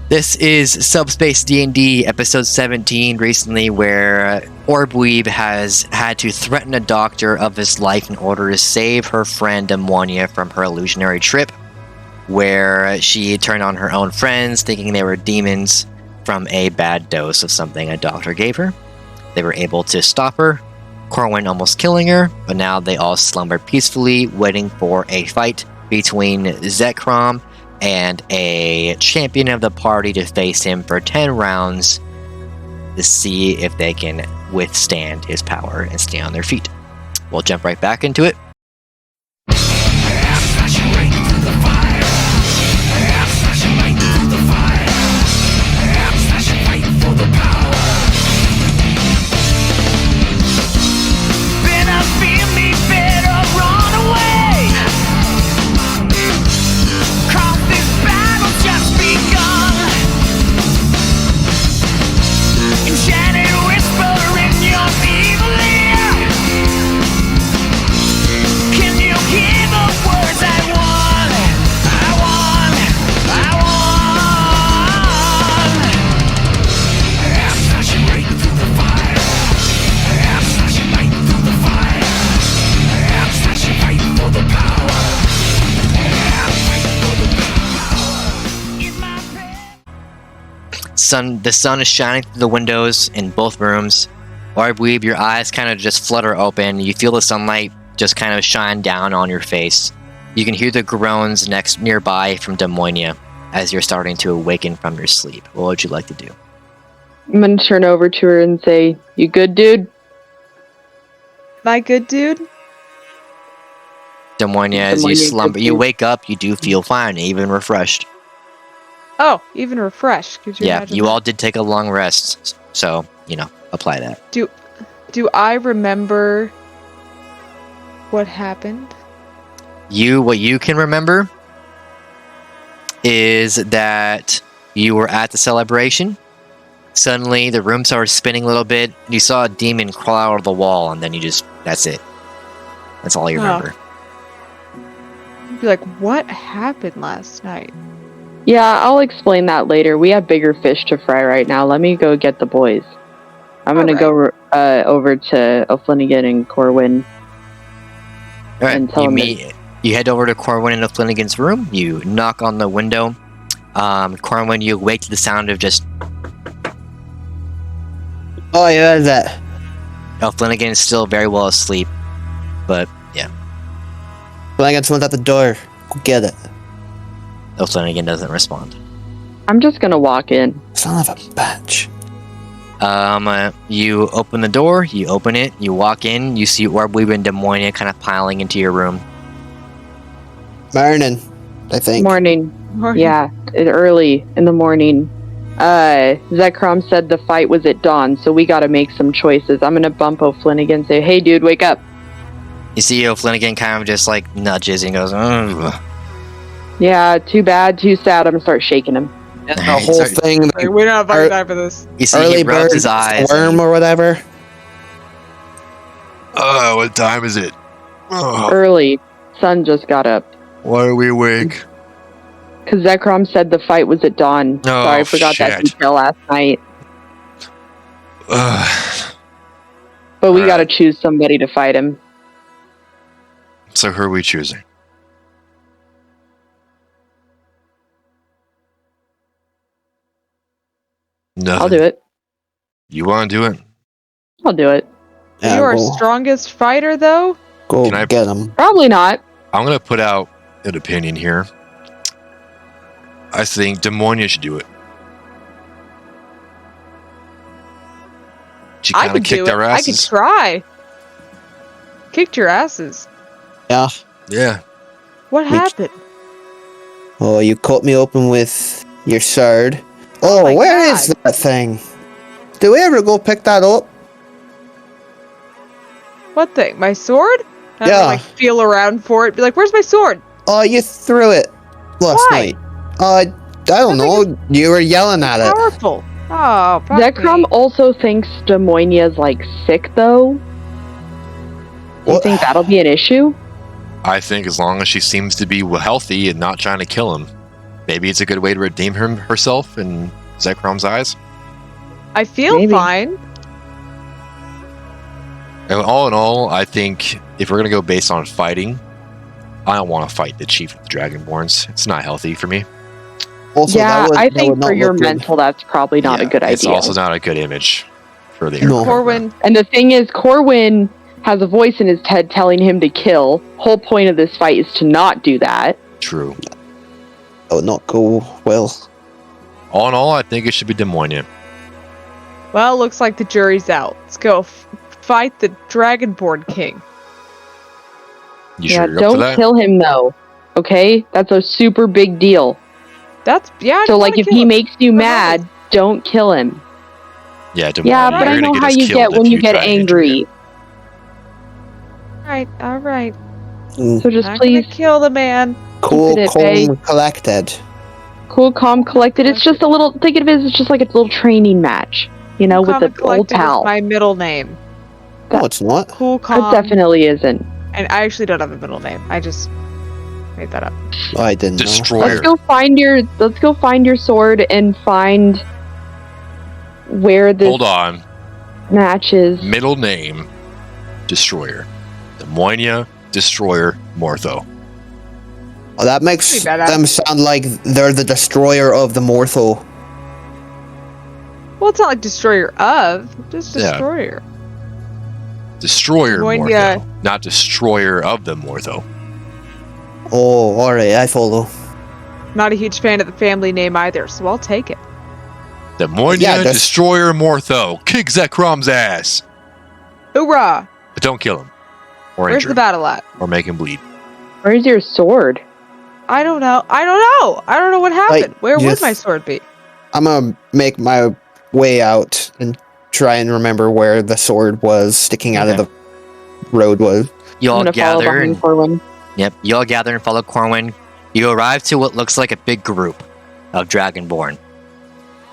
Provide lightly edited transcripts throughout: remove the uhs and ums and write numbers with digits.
This is Subspace D&D episode 17 recently, where Orbweeb has had to threaten a doctor of his life in order to save her friend Demonia from her illusionary trip, where she turned on her own friends thinking they were demons from a bad dose of something a doctor gave her. They were able to stop her, Corwin almost killing her, but now they all slumber peacefully, waiting for a fight between Zekrom and a champion of the party to face him for 10 rounds to see if they can withstand his power and stay on their feet. We'll jump right back into it. The sun is shining through the windows in both rooms. Orbweeb, your eyes kind of just flutter open. You feel the sunlight just kind of shine down on your face. You can hear the groans nearby from Demonia as you're starting to awaken from your sleep. What would you like to do? I'm going to turn over to her and say, "You good, dude?" My good dude? Demonia, as you slumber, you wake up, you do feel fine, even refreshed. Oh, even refreshed. Could you imagine you that? all did take a long rest, so, apply that. Do I remember what happened? What you can remember is that you were at the celebration. Suddenly, the room started spinning a little bit. You saw a demon crawl out of the wall, and then that's it. That's all you remember. You'd be like, what happened last night? Yeah, I'll explain that later. We have bigger fish to fry right now. Let me go get the boys. I'm going to go over to O'Flanagan and Corwin. All right, you head over to Corwin and O'Flanagan's room. You knock on the window. Corwin, you wake to the sound of just... Oh, yeah, what is that? O'Flanagan is still very well asleep, but yeah. Flanagan, someone's at the door. Go get it. O'Flanagan doesn't respond. I'm just going to walk in. Son of a bitch. You open the door, you open it, you walk in, you see Orbweeb and Demonia kind of piling into your room. Morning, I think. Morning. Yeah, early in the morning. Zekrom said the fight was at dawn, so we gotta make some choices. I'm gonna bump O'Flanagan and say, "Hey dude, wake up." You see O'Flanagan kind of just like nudges and goes, "Ugh." Yeah, too bad, too sad. I'm gonna start shaking him. And the whole thing. We don't have time for this. You see he rubs his eyes. Worm or whatever. What time is it? Early. Sun just got up. Why are we awake? Because Zekrom said the fight was at dawn. Sorry, I forgot that detail last night. But we gotta choose somebody to fight him. So who are we choosing? Nothing. I'll do it. You want to do it? I'll do it. Yeah, you are strongest fighter, though? Go get him. Probably not. I'm going to put out an opinion here. I think Demonia should do it. She kind of kicked our asses. I could try. Kicked your asses. Yeah. Yeah. What happened? Oh, you cut me open with your sword. Oh, where is that thing? Did we ever go pick that up? What thing? My sword? I Yeah. Like feel around for it. Be like, where's my sword? Oh, you threw it last night. I don't know. You were yelling at it. Powerful. Oh, Zekrom also thinks Demonia's like sick though. Do you think that'll be an issue? I think as long as she seems to be healthy and not trying to kill him. Maybe it's a good way to redeem herself in Zekrom's eyes. I feel Maybe. fine. And all in all, I think if we're gonna go based on fighting, I don't want to fight the chief of the Dragonborns. It's not healthy for me. Also, Yeah, I that think would not for your look good. mental, that's probably not a Yeah, good idea. It's also not a good image for the No. Corwin, And the thing is, Corwin has a voice in his head telling him to kill. Whole point of this fight is to not do that. True. That would not go well. All in all, I think it should be Demonia. well, looks like the jury's out. Let's go fight the Dragonborn King. You sure you're up for don't that? kill him though. Okay, that's a super big deal. Yeah. So, like, if he makes you We're mad, don't kill him. Yeah, Demonia. Yeah, but you're I gonna know get how us you killed get if when you get try to injure him. angry. All right. Mm. So just Not please, gonna kill the man. Cool, Keep it at bay. calm, collected. cool, calm, collected. It's just a little. Think of it as just like a little training match, you know, with Calm the and old Collected is pal. my middle name. No, it's not. Cool, It calm. definitely isn't. And I actually don't have a middle name. I just made that up. I didn't know. Destroyer. Let's go find your sword and find where this Hold on. match is. Middle name, Destroyer. Demonia, Destroyer, Mortho. Oh, that makes Pretty badass. them sound like they're the destroyer of the Mortho. Well, it's not like destroyer of, just Yeah. destroyer. Destroyer Demonia. Mortho. Not Destroyer of the Mortho. Oh, alright, I follow. Not a huge fan of the family name either, so I'll take it. Demonia, Yeah, that's- Destroyer, Mortho. Kick Zekrom's ass. Hoorah! But don't kill him. Or Where's injure the him. battle at? Or make him bleed. Where's your sword? I don't know. I don't know what happened. Like, Where would just- my sword be? I'm gonna make my way out and try and remember where the sword was sticking out of Okay. the road was. You I'm all gonna follow gather behind and Corwin. Yep, you all gather and follow Corwin. You arrive to what looks like a big group of Dragonborn.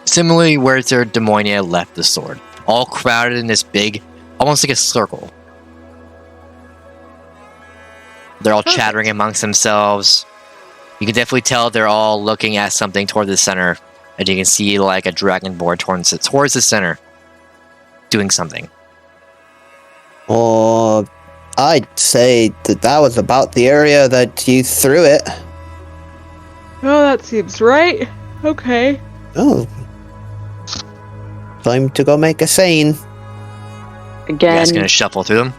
Similarly, where their Demonia left the sword. All crowded in this big, almost like a circle. They're all Perfect. chattering amongst themselves. You can definitely tell they're all looking at something toward the center. And you can see like a Dragonborn towards the center. Doing something. Oh, I'd say that was about the area that you threw it. Oh, that seems right. Okay. Oh. Time to go make a scene. You Again. guys gonna shuffle through them?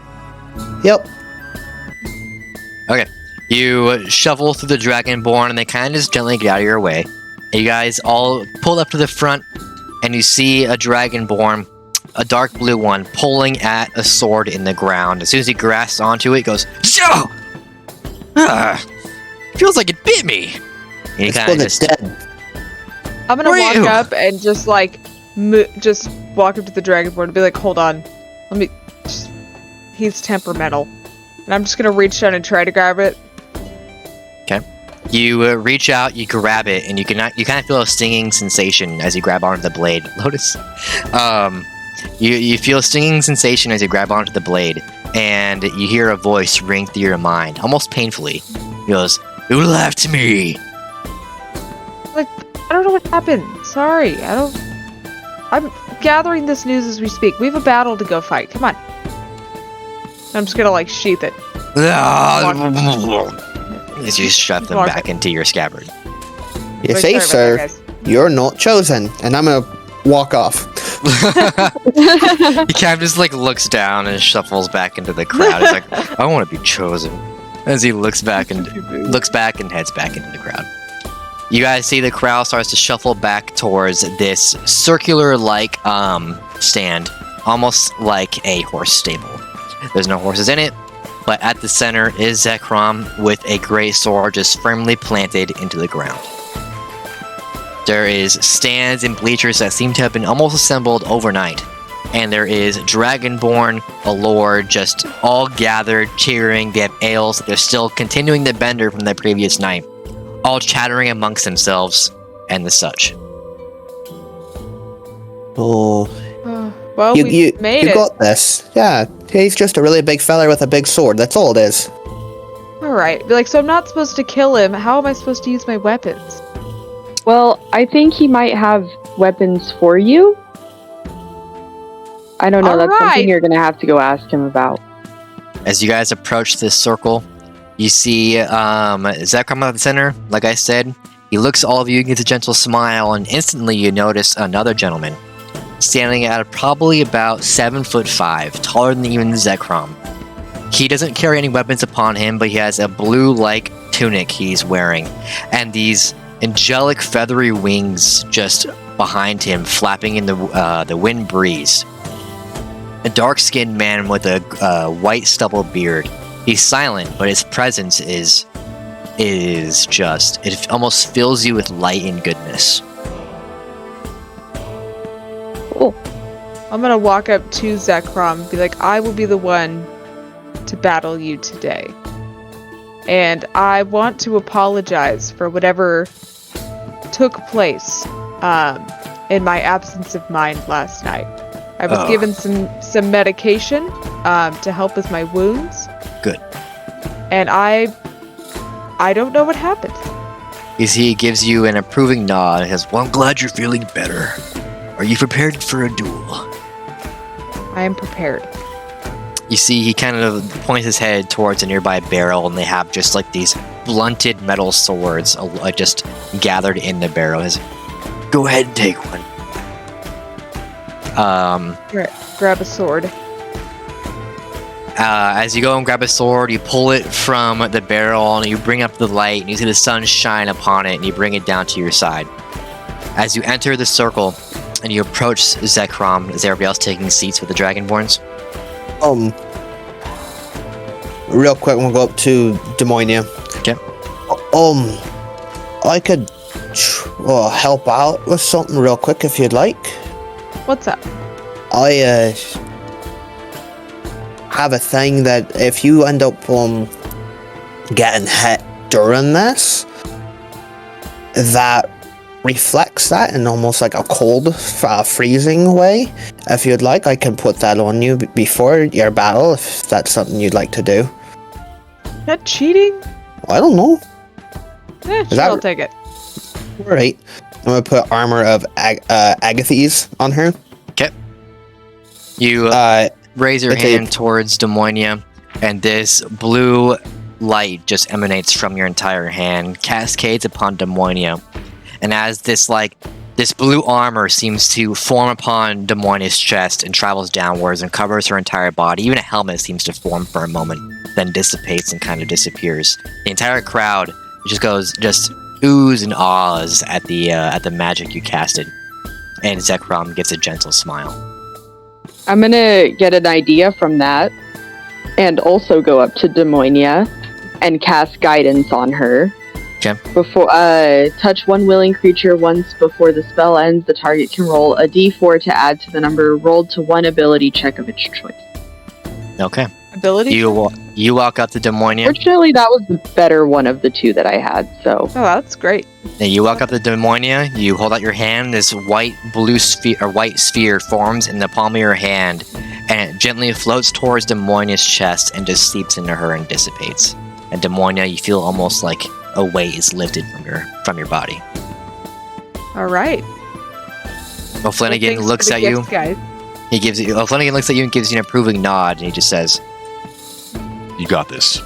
Yep. You shuffle through the Dragonborn and they kind of just gently get out of your way. And you guys all pull up to the front and you see a Dragonborn, a dark blue one, pulling at a sword in the ground. As soon as he grasps onto it, he goes, "Shoo! Ah, feels like it bit me." And he It's kind when of it's just dead. I'm gonna Where are walk you? up and just like, just walk up to the Dragonborn and be like, hold on. Let me. He's temperamental. And I'm just gonna reach down and try to grab it. You reach out, you grab it, and you kind of feel a stinging sensation as you grab onto the blade. Lotus, you feel a stinging sensation as you grab onto the blade, and you hear a voice ring through your mind, almost painfully. He goes, "You left me." I don't know what happened. Sorry. I'm gathering this news as we speak. We have a battle to go fight. Come on. I'm just gonna like sheath it. As you shove them Walk back into your scabbard. You Like, say, sorry about sir, that, guys. you're not chosen. And I'm gonna walk off. He kind of just like looks down and shuffles back into the crowd. He's like, "I want to be chosen." As he looks back and heads back into the crowd. You guys see the crowd starts to shuffle back towards this circular-like stand, almost like a horse stable. There's no horses in it, but at the center is Zekrom with a great sword just firmly planted into the ground. There is stands and bleachers that seem to have been almost assembled overnight. And there is Dragonborn, Allure, just all gathered, cheering. They have ales. They're still continuing the bender from the previous night. All chattering amongst themselves and the such. Oh, Well, you we made you it. got this. Yeah, he's just a really big fella with a big sword. That's all it is. All right. Be like, so I'm not supposed to kill him. How am I supposed to use my weapons? Well, I think he might have weapons for you. I don't know. That's Alright. something you're going to have to go ask him about. As you guys approach this circle, you see Zekrom at the center. Like I said, he looks at all of you, gets a gentle smile, and instantly you notice another gentleman standing at probably about 7'5", taller than even Zekrom. He doesn't carry any weapons upon him, but he has a blue-like tunic he's wearing, and these angelic feathery wings just behind him, flapping in the wind breeze. A dark-skinned man with a white stubble beard. He's silent, but his presence is just, it almost fills you with light and goodness. Cool. I'm gonna walk up to Zekrom and be like, I will be the one to battle you today. And I want to apologize for whatever took place in my absence of mind last night. I was given some medication to help with my wounds. Good. And I don't know what happened. He gives you an approving nod and says, "Well, I'm glad you're feeling better. Are you prepared for a duel?" I am prepared. You see, he kind of points his head towards a nearby barrel, and they have just like these blunted metal swords just gathered in the barrel. He says, "Go ahead and take one." Grab a sword. As you go and grab a sword, you pull it from the barrel, and you bring up the light, and you see the sun shine upon it, and you bring it down to your side. As you enter the circle, and you approach Zekrom, is everybody else taking seats with the Dragonborns? Real quick, we'll go up to Demonia. Okay. I could help out with something real quick if you'd like. What's up? I have a thing that if you end up getting hit during this, that reflects that in almost like a cold, freezing way. If you'd like, I can put that on you before your battle, if that's something you'd like to do. Is that cheating? I don't know. Sure, I'll take it. Alright. I'm gonna put armor of Agathes on her. Okay. You raise your hand towards Demonia, and this blue light just emanates from your entire hand, cascades upon Demonia. And as this blue armor seems to form upon Demonia's chest and travels downwards and covers her entire body, even a helmet seems to form for a moment, then dissipates and kind of disappears. The entire crowd just oohs and ahs at the magic you casted, and Zekrom gets a gentle smile. I'm gonna get an idea from that, and also go up to Demonia and cast guidance on her. Okay. Before touch one willing creature once before the spell ends, the target can roll a d4 to add to the number rolled to one ability check of its choice. Okay. Ability? You walk up to Demonia. Fortunately, that was the better one of the two that I had, so... Oh, that's great. Now you walk up to Demonia, you hold out your hand, this white sphere forms in the palm of your hand, and it gently floats towards Demonia's chest and just seeps into her and dissipates. And Demonia, you feel almost like a weight is lifted from your body. All right. Flanagan looks at you. Guys. Flanagan looks at you and gives you an approving nod, and he just says, You got this.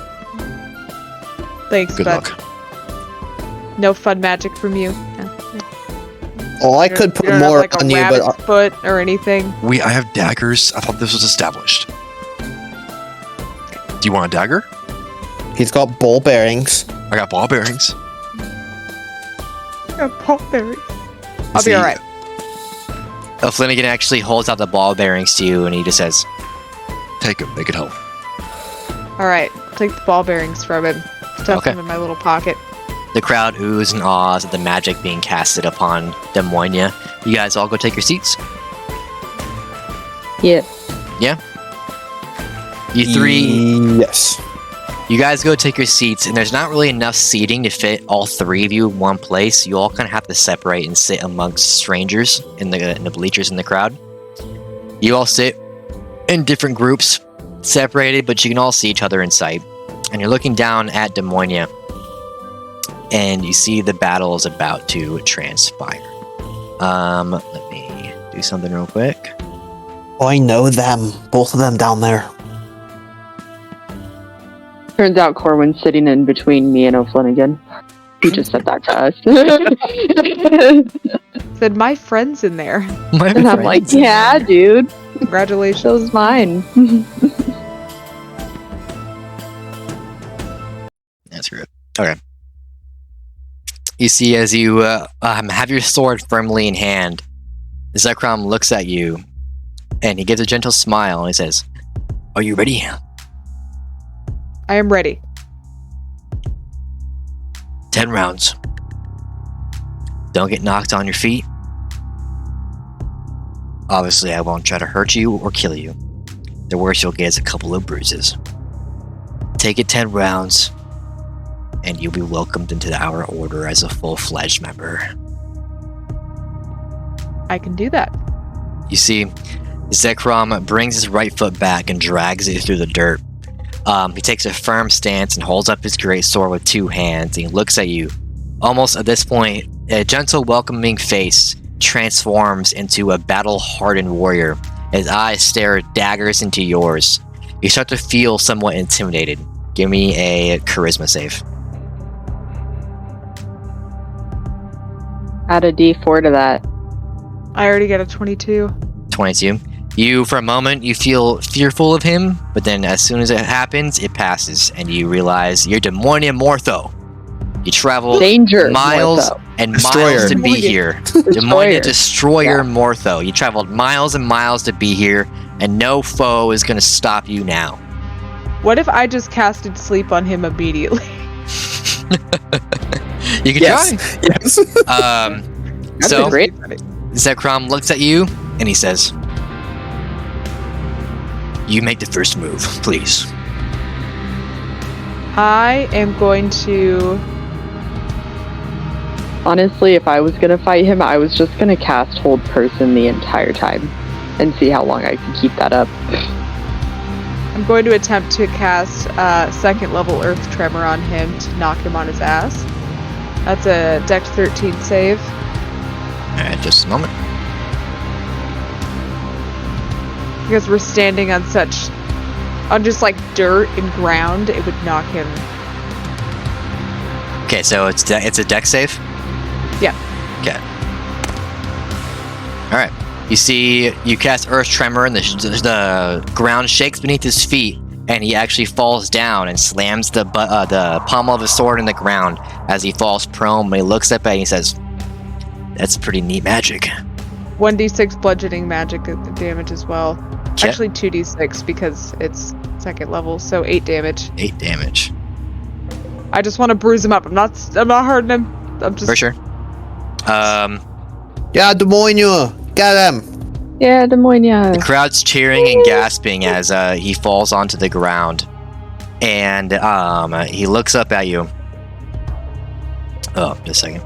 Thanks, Good bud. luck. No fun magic from you. Oh, I could put you don't more have, like, on a you, rabbit's but foot or anything. I have daggers. I thought this was established. Do you want a dagger? he's got ball bearings. I got ball bearings. I'll be alright. Flanagan actually holds out the ball bearings to you, and he just says, Take them. They could help. Alright, take the ball bearings from him. Stuff Okay. them in my little pocket. the crowd oohs and ahs at the magic being casted upon Demonia. You guys all go take your seats. Yeah. You three, Yes. you guys go take your seats, and there's not really enough seating to fit all three of you in one place. You all kind of have to separate and sit amongst strangers in the bleachers in the crowd. You all sit in different groups, separated, but you can all see each other in sight. And you're looking down at Demonia. and you see the battle is about to transpire. Let me do something real quick. Oh, I know them. Both of them down there. Turns out Corwin's sitting in between me and O'Flanagan. He just said that to us. Said my friend's in there. And I'm like, yeah, dude. Congratulations. So's mine. That's good. Okay. You see, as you have your sword firmly in hand, Zekrom looks at you, and he gives a gentle smile, and he says, "Are you ready?" I am ready. 10 rounds. Don't get knocked on your feet. Obviously, I won't try to hurt you or kill you. The worst you'll get is a couple of bruises. Take it 10 rounds, and you'll be welcomed into our order as a full-fledged member. I can do that. You see, Zekrom brings his right foot back and drags it through the dirt. He takes a firm stance and holds up his great sword with 2 hands. And he looks at you. Almost at this point, a gentle, welcoming face transforms into a battle-hardened warrior. His eyes stare daggers into yours. You start to feel somewhat intimidated. Give me a charisma save. Add a D4 to that. I already got a 22. 22. You, for a moment, you feel fearful of him, but then as soon as it happens, it passes, and you realize you're Demonia Mortho. You travel Danger, miles Mortho. and Destroyer. miles to be here. Demonia Destroyer Mortho. You traveled miles and miles to be here, and no foe is going to stop you now. What if I just casted sleep on him immediately? You can Yes. try. Yes. So, great. Zekrom looks at you, and he says, "You make the first move, please." I am going to... Honestly, if I was gonna fight him, I was just gonna cast Hold Person the entire time and see how long I can keep that up. I'm going to attempt to cast 2nd level Earth Tremor on him to knock him on his ass. That's a Dex 13 save. Alright, just a moment. Because we're standing on just like dirt and ground, it would knock him. Okay, so it's a dex save? Yeah. Okay. Alright. You see, you cast Earth Tremor, and the ground shakes beneath his feet, and he actually falls down and slams the pommel of his sword in the ground as he falls prone. But he looks up at it and he says, "That's pretty neat magic." 1d6 bludgeoning magic damage as well. Okay. Actually 2d6 because it's 2nd level, so 8 damage. 8 damage. I just want to bruise him up. I'm not hurting him. I'm just... For sure. Yeah, Demonia. Get him. Yeah, Demonia. The crowd's cheering and gasping as he falls onto the ground. And he looks up at you. Oh, just a second.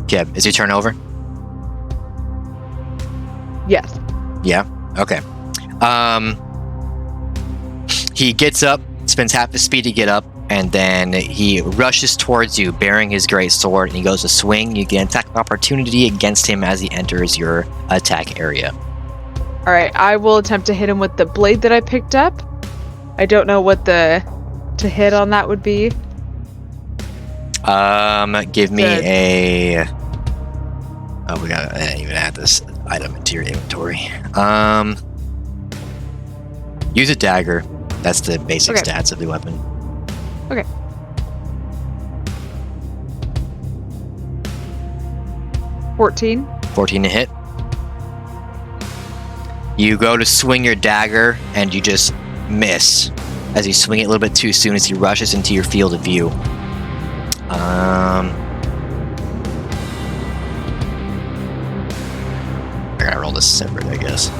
Okay, is your turn over? Yes. Yeah? Okay. He gets up, spends half his speed to get up, and then he rushes towards you, bearing his great sword, and he goes to swing. You get attack opportunity against him as he enters your attack area. Alright, I will attempt to hit him with the blade that I picked up. I don't know what to hit on that would be. Give me a... Oh, we gotta even add this item into your inventory. Use a dagger. That's the basic Okay. stats of the weapon. Okay. $14. 14 to hit. You go to swing your dagger, and you just miss as you swing it a little bit too soon as he rushes into your field of view. I gotta roll this separate, I guess.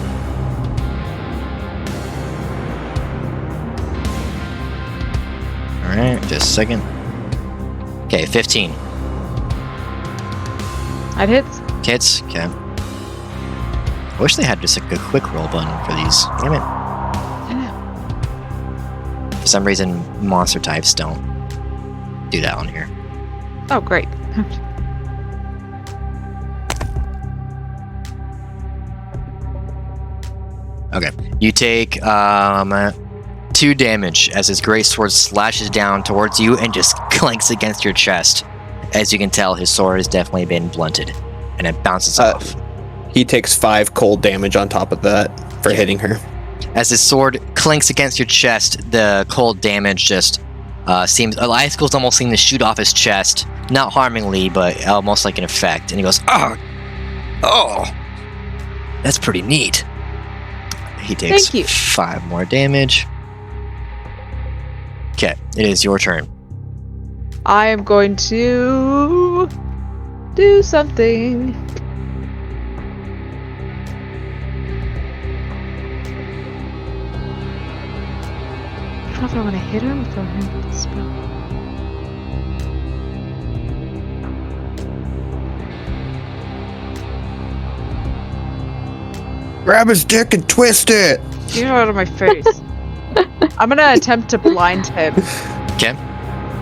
Alright, just a second. Okay, 15. That hits. Hits, okay. I wish they had just like a quick roll button for these. Damn it. For some reason, monster types don't do that on here. Oh, great. Okay. You take 2 damage as his great sword slashes down towards you and just clanks against your chest. As you can tell, his sword has definitely been blunted, and it bounces off. He takes 5 cold damage on top of that for hitting her. As his sword clinks against your chest, the cold damage just seems... icicles almost seem to shoot off his chest. Not harmingly, but almost like an effect. And he goes, oh, that's pretty neat. He takes Thank you. 5 more damage. Okay, it is your turn. I am going to do something. I don't know if I want to hit him or throw him with the spell. Grab his dick and twist it! Get out of my face. I'm gonna attempt to blind him. Okay.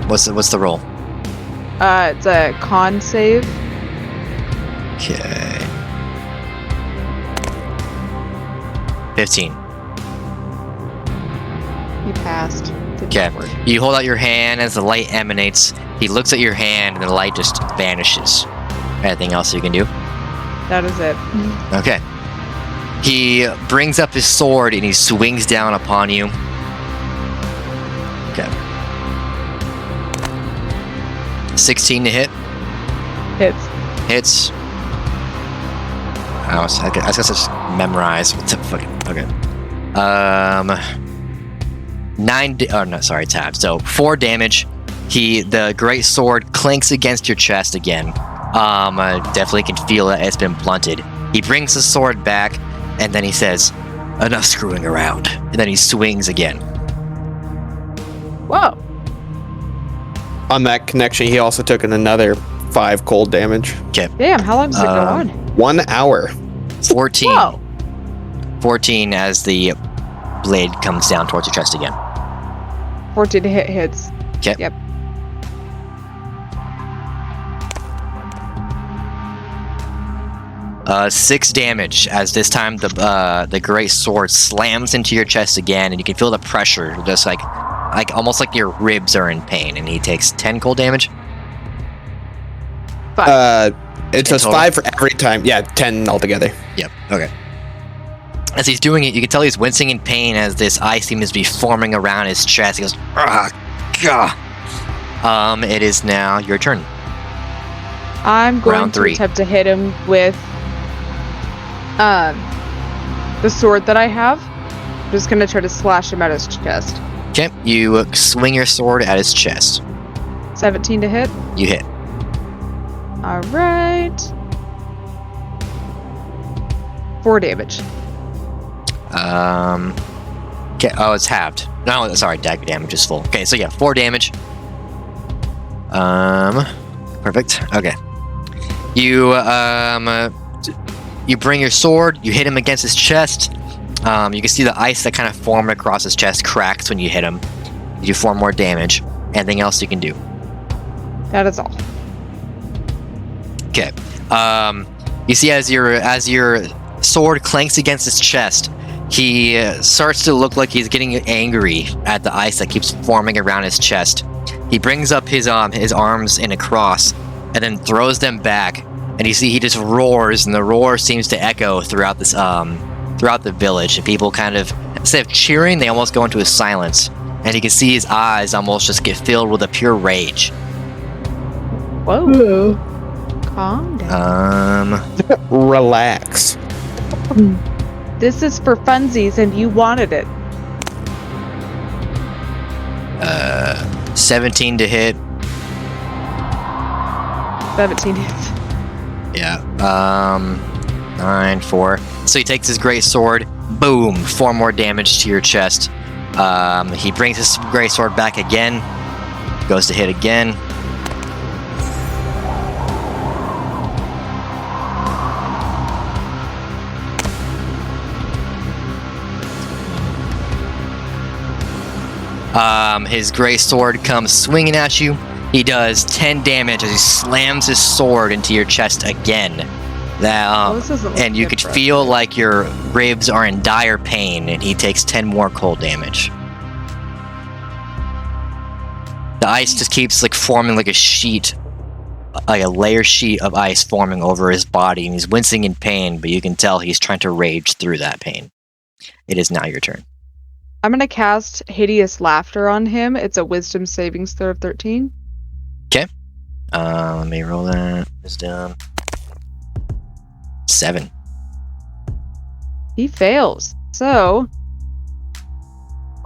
What's the roll? It's a con save. Okay. 15. He passed. Didn't Okay. work. You hold out your hand as the light emanates. He looks at your hand and the light just vanishes. Anything else you can do? That is it. Okay. He brings up his sword and he swings down upon you. Okay. 16 to hit. Hits. Hits. I was gonna just memorize. What the fuck? Okay. 9. So 4 damage. The great sword clinks against your chest again. Definitely can feel that it's been blunted. He brings the sword back, and then he says, "Enough screwing around." And then he swings again. Whoa. On that connection, he also took another 5 cold damage. Damn, how long does it go on? 1 hour. 14. Whoa. 14 as the blade comes down towards your chest again. 14 to hit hits. Okay. Yep. Six damage as this time the great sword slams into your chest again, and you can feel the pressure, just like almost like your ribs are in pain. And he takes 10 cold damage. 5. It says total? 5 for every time. Yeah, 10 altogether. Yep. Okay. As he's doing it, you can tell he's wincing in pain as this ice seems to be forming around his chest. He goes, "Ah, gah." It is now your turn. I'm going Round to 3. attempt to hit him with the sword that I have. I'm just gonna try to slash him at his chest. Okay. You swing your sword at his chest. 17 to hit. You hit. All right. 4 damage. Okay. Oh, it's halved. No, sorry. Dagger damage is full. Okay. So yeah, 4 damage. Perfect. Okay. You bring your sword. You hit him against his chest. You can see the ice that kind of formed across his chest cracks when you hit him. You do 4 more damage. Anything else you can do? That is all. Okay. You see as your sword clanks against his chest, he starts to look like he's getting angry at the ice that keeps forming around his chest. He brings up his arms in a cross and then throws them back, and you see he just roars, and the roar seems to echo throughout the village, and people kind of, instead of cheering, they almost go into a silence, and you can see his eyes almost just get filled with a pure rage. Whoa. Calm down. Relax. This is for funsies, and you wanted it. 17 to hit. 17 hits. Yeah. 9, 4. So he takes his great sword. Boom! 4 more damage to your chest. He brings his great sword back again. Goes to hit again. His gray sword comes swinging at you. He does 10 damage as he slams his sword into your chest again. This doesn't look And you good could for us. feel like your ribs are in dire pain, and he takes 10 more cold damage. The ice just keeps like forming like a sheet, like a layer sheet of ice forming over his body, and he's wincing in pain, but you can tell he's trying to rage through that pain. It is now your turn. I'm gonna cast Hideous Laughter on him. It's a Wisdom savings throw of 13. Let me roll that. Wisdom. 7. He fails. So,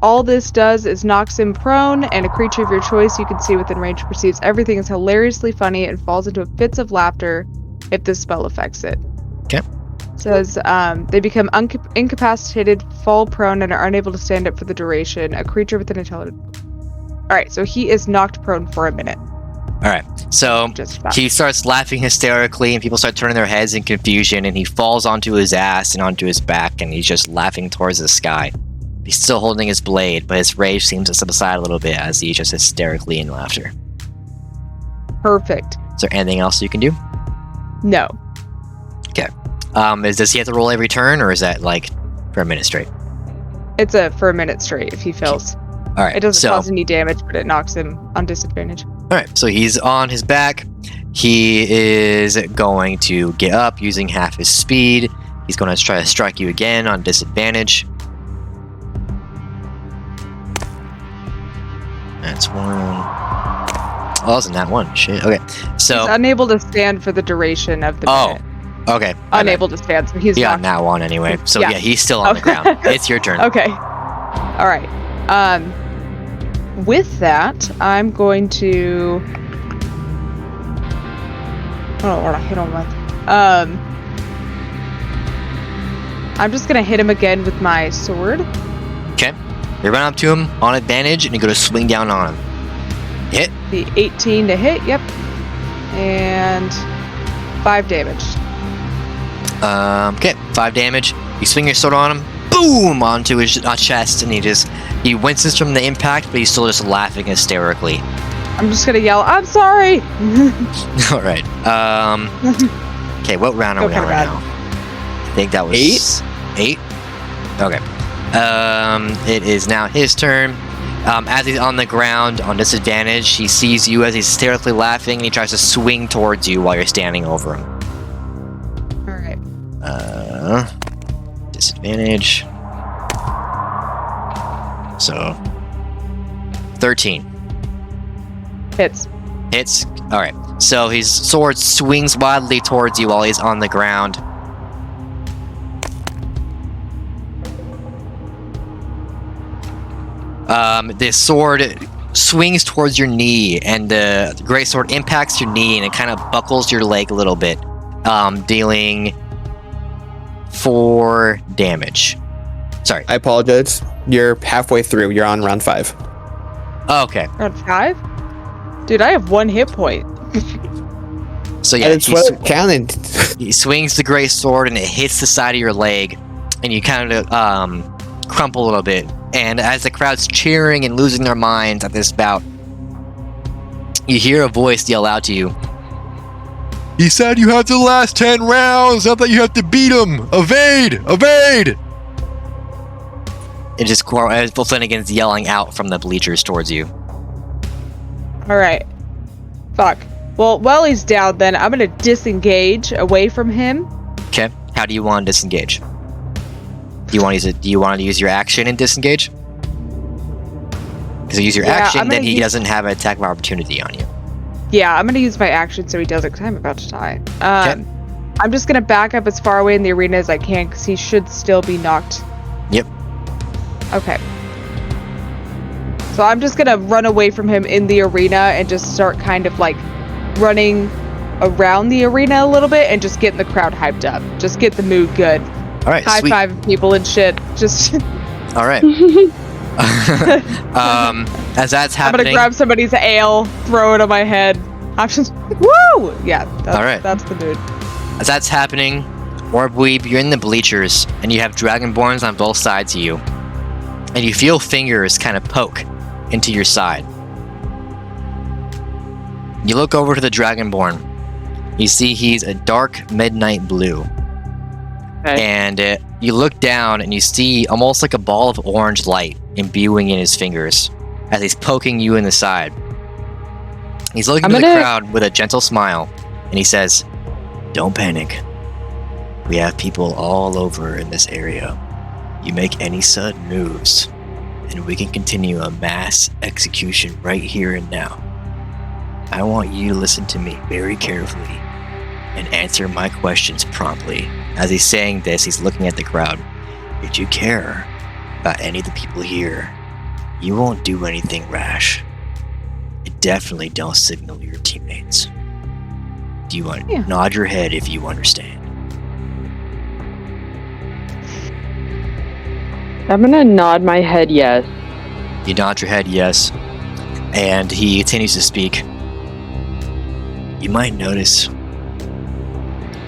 all this does is knocks him prone, and a creature of your choice you can see within range perceives everything is hilariously funny and falls into fits of laughter if this spell affects it. Okay. Says they become incapacitated, fall prone, and are unable to stand up for the duration. A creature with an intelligence. Alright, so he is knocked prone for a minute. Alright, so Just that. he starts laughing hysterically, and people start turning their heads in confusion, and he falls onto his ass and onto his back, and he's just laughing towards the sky. He's still holding his blade, but his rage seems to subside a little bit as he's just hysterically in laughter. Perfect. Is there anything else you can do? No. Does he have to roll every turn, or is that like for a minute straight? It's for a minute straight if he fails. Alright, It doesn't so cause any damage, but it knocks him on disadvantage. alright, so he's on his back. He is going to get up using half his speed. He's going to try to strike you again on disadvantage. That's one. Oh, wasn't that one? Shit. Okay. So. He's unable to stand for the duration of the minute. Okay. Unable to stand, so he's Yeah, knocked. now one anyway. So Yeah. yeah, he's still on the ground. It's your turn. Okay. All right. With that, I'm going to. Oh, what I hit him with. I'm just gonna hit him again with my sword. Okay. You run up to him on advantage, and you go to swing down on him. Hit. The 18 to hit. Yep. And 5 damage. Okay. 5 damage. You swing your sword on him. Boom! Onto his chest, and he winces from the impact, but he's still just laughing hysterically. I'm just gonna yell, "I'm sorry!" All right. Okay. What round are Go we on kinda right bad. now? I think that was 8. Okay. It is now his turn. As he's on the ground on disadvantage, he sees you as he's hysterically laughing, and he tries to swing towards you while you're standing over him. All right. Disadvantage. So 13 Hits. hits. All right. So his sword swings wildly towards you while he's on the ground. This sword swings towards your knee, and the great sword impacts your knee, and it kind of buckles your leg a little bit, dealing 4 damage. Sorry. I apologize. You're halfway through. You're on round 5. Okay. Round 5? Dude, I have 1 hit point. So yeah, And it's what it counted. he swings the great sword, and it hits the side of your leg, and you kind of crumple a little bit. And as the crowd's cheering and losing their minds at this bout, you hear a voice yell out to you. He said you have to last 10 rounds, not that you have to beat him. Evade! Evade! And just Flanagan's yelling out from the bleachers towards you. Alright. Fuck. Well, while he's down, then I'm gonna disengage away from him. Okay. How do you want to disengage? Do you want to use your action and disengage? Because you use your Yeah, action, I'm then gonna he use- doesn't have an attack of opportunity on you. Yeah, I'm gonna use my action so he doesn't, because I'm about to die. Okay. I'm just gonna back up as far away in the arena as I can, because he should still be knocked. Yep. Okay. So I'm just gonna run away from him in the arena and just start kind of like running around the arena a little bit and just getting the crowd hyped up. Just get the mood good. All right. High Sweet. five people and shit. Just All right. As that's I'm gonna happening, grab somebody's ale, throw it on my head. I'm just woo! Yeah, that's, All right. that's the mood. as that's happening, Orbweeb, you're in the bleachers, and you have Dragonborns on both sides of you, and you feel fingers kind of poke into your side. You look over to the Dragonborn. You see he's a dark midnight blue. Okay. And you look down and you see almost like a ball of orange light imbuing in his fingers as he's poking you in the side. He's looking to the crowd with a gentle smile, and he says, "Don't panic. We have people all over in this area. You make any sudden moves, and we can continue a mass execution right here and now. I want you to listen to me very carefully and answer my questions promptly." As he's saying this, he's looking at the crowd. "If you care about any of the people here, you won't do anything rash. And definitely don't signal your teammates. Do you want nod your head if you understand?" I'm gonna nod my head yes. You nod your head yes, and he continues to speak. "You might notice,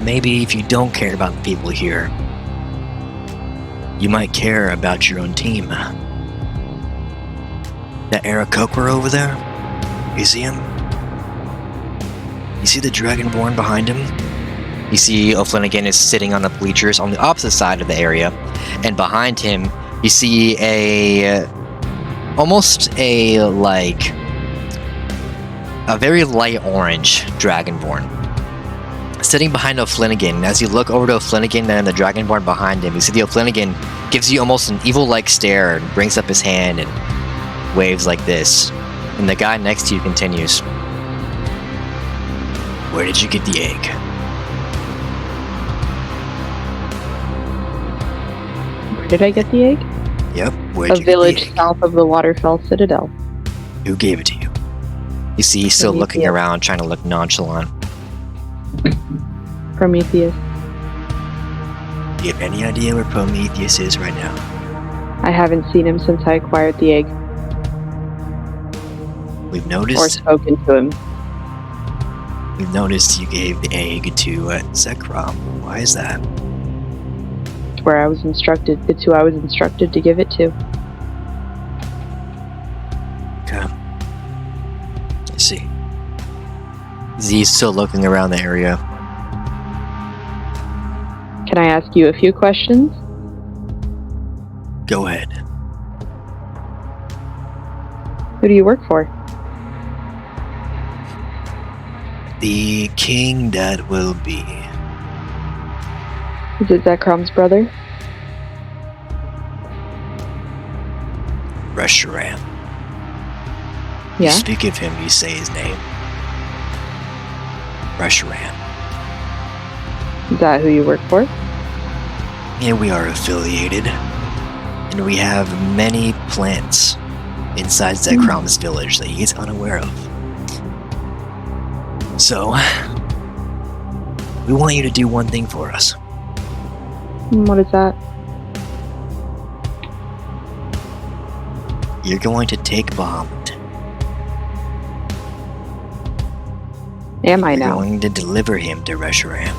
maybe if you don't care about the people here, you might care about your own team. That Aarakocra over there, you see him? You see the Dragonborn behind him? You see O'Flanagan is sitting on the bleachers on the opposite side of the area, and behind him, you see almost a very light orange Dragonborn sitting behind O'Flanagan. As you look over to O'Flanagan and the Dragonborn behind him, you see the O'Flanagan gives you almost an evil-like stare and brings up his hand and waves like this. And the guy next to you continues, "Where did you get the egg?" Where did I get the egg? Yep, where A did you get the village egg? south of the Waterfell Citadel. Who gave it to you? You see he's still looking Prometheus. around, trying to look nonchalant. Prometheus. Do you have any idea where Prometheus is right now? I haven't seen him since I acquired the egg We've or noticed spoken to him. you gave the egg to Zekrom. Why is that? It's where I was instructed. It's who I was instructed to give it to. Okay. I see. Z's still looking around the area. Can I ask you a few questions? Go ahead. Who do you work for? The king that will be. Is it Zekrom's brother? Reshiram. You Yeah. speak of him, you say his name. Reshiram. Is that who you work for? Yeah, we are affiliated. And we have many plants inside Zekrom's village that he is unaware of. So, we want you to do one thing for us. What is that? You're going to take Bahamut. Am I You're now? going to deliver him to Reshiram.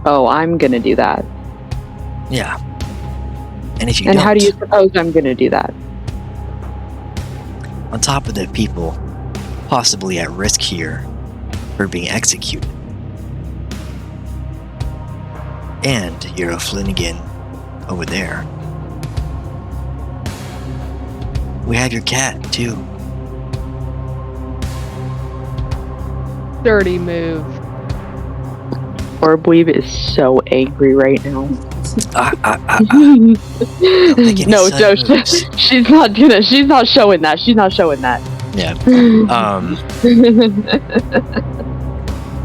Oh, I'm gonna do that. Yeah. And if you And don't, how do you suppose I'm gonna do that? on top of the people possibly at risk here for being executed, and you're a Flanagan over there, we have your cat too. Dirty move. Orbweave is so angry right now. Don't make any No, sudden moves. she's not gonna. She's not showing that. She's not showing that. Yeah.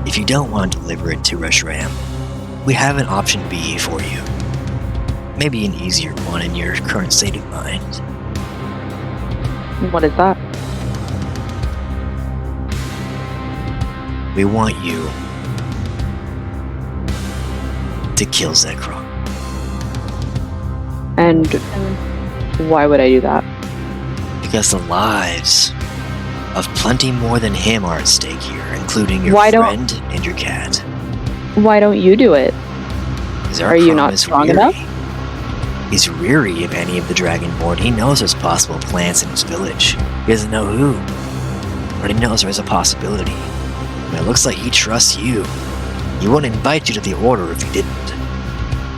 If you don't want to deliver it to Reshiram, we have an option B for you. Maybe an easier one in your current state of mind. What is that? We want you to kill Zekrom. And why would I do that? Because the lives of plenty more than him are at stake here, including your Why don't- friend and your cat. Why don't you do it? Is our Are you not promise strong weary? enough? He's weary of any of the Dragonborn. He knows there's possible plants in his village. He doesn't know who, but he knows there's a possibility. And it looks like he trusts you. He wouldn't invite you to the Order if he didn't.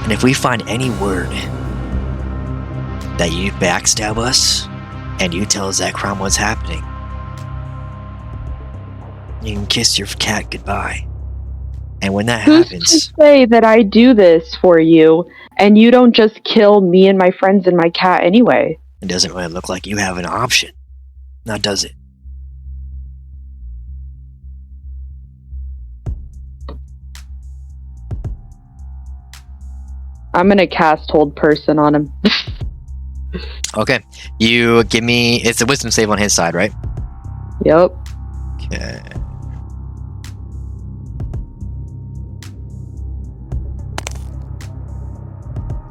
And if we find any word that you backstab us, and you tell Zekrom what's happening, you can kiss your cat goodbye. And when that Who's happens... to say that I do this for you, and you don't just kill me and my friends and my cat anyway? It doesn't really look like you have an option. Now does it? I'm gonna cast Hold Person on him. Okay. You give me... It's a wisdom save on his side, right? Yep. Okay.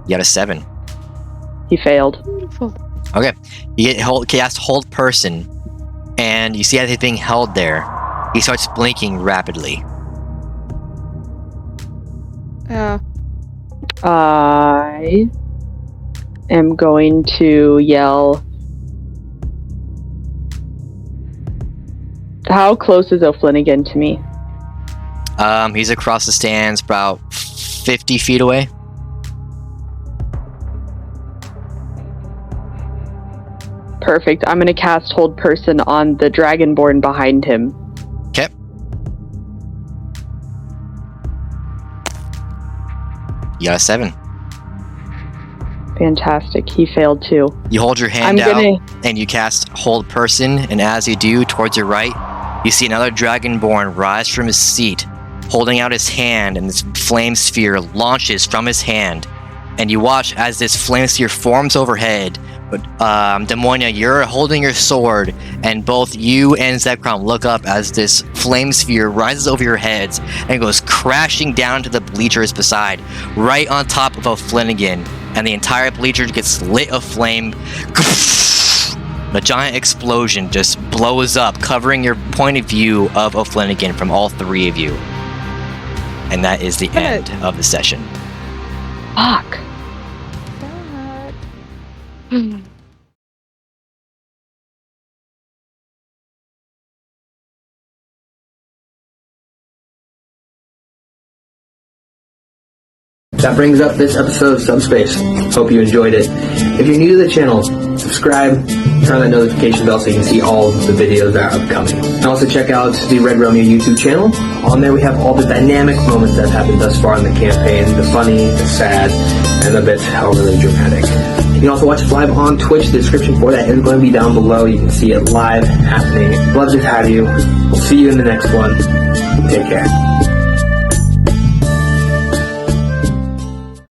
You got a 7. He failed. Beautiful. Okay. You cast Hold Person, and you see as he's being held there, he starts blinking rapidly. I am going to yell. How close is O'Flynnigan to me? He's across the stands about 50 feet away. Perfect. I'm going to cast Hold Person on the Dragonborn behind him. Okay. You got a 7. Fantastic. He failed too. You hold your hand I'm out gonna- and you cast Hold Person, and as you do, towards your right, you see another Dragonborn rise from his seat, holding out his hand, and this flame sphere launches from his hand. And you watch as this flame sphere forms overhead. But Demonia, you're holding your sword, and both you and Zekrom look up as this flame sphere rises over your heads and goes crashing down to the bleachers beside, right on top of O'Flynnigan, and the entire bleacher gets lit aflame. The giant explosion just blows up, covering your point of view of O'Flynnigan from all 3 of you. And that is the end of the session. Fuck. That brings up this episode of Subspace. Hope you enjoyed it. If you're new to the channel, subscribe, turn on that notification bell so you can see all of the videos that are upcoming. And also check out the Red Romeo YouTube channel. On there we have all the dynamic moments that have happened thus far in the campaign. The funny, the sad, and the bit overly dramatic. You can also watch us live on Twitch. The description for that is going to be down below. You can see it live happening. Love to have you. We'll see you in the next one. Take care.